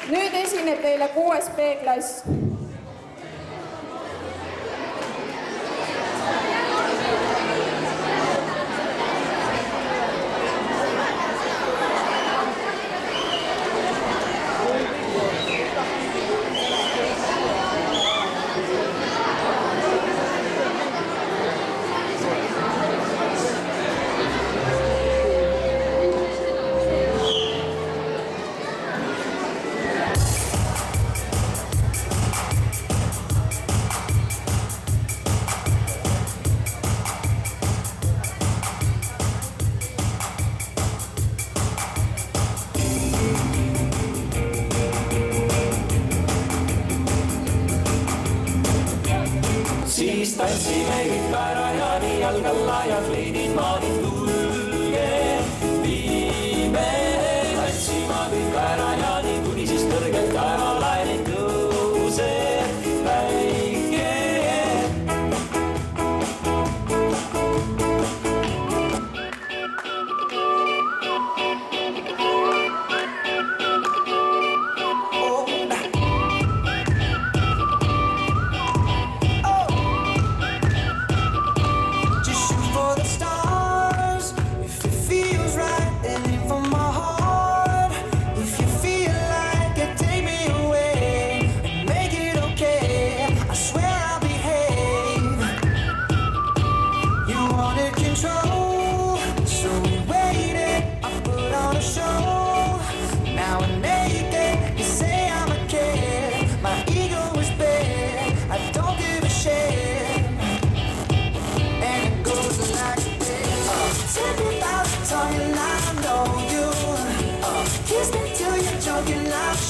nüüd esineb teile 6. B-klass. Siis tantsime kõik ära ja nii jalgal laiad leidin maadid tulge. Viime tantsima kõik ära ja nii kuni siis kõrgelt taevalaine tõuseb päike.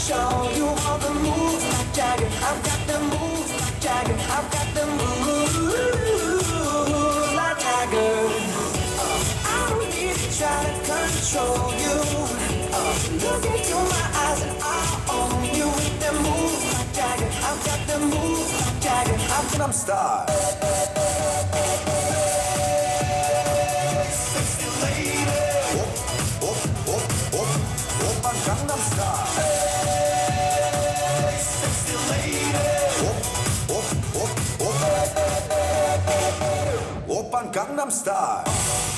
Show you all the moves like Jagger. I've got the moves like Jagger. I've got the moves like Jagger. I don't need to try to control you. Look into my eyes and I'll own you with the moves like Jagger. I've got the moves like Jagger. I'm star. Sexy lady. I'm Gangnam Style. Oppan Gangnam Style.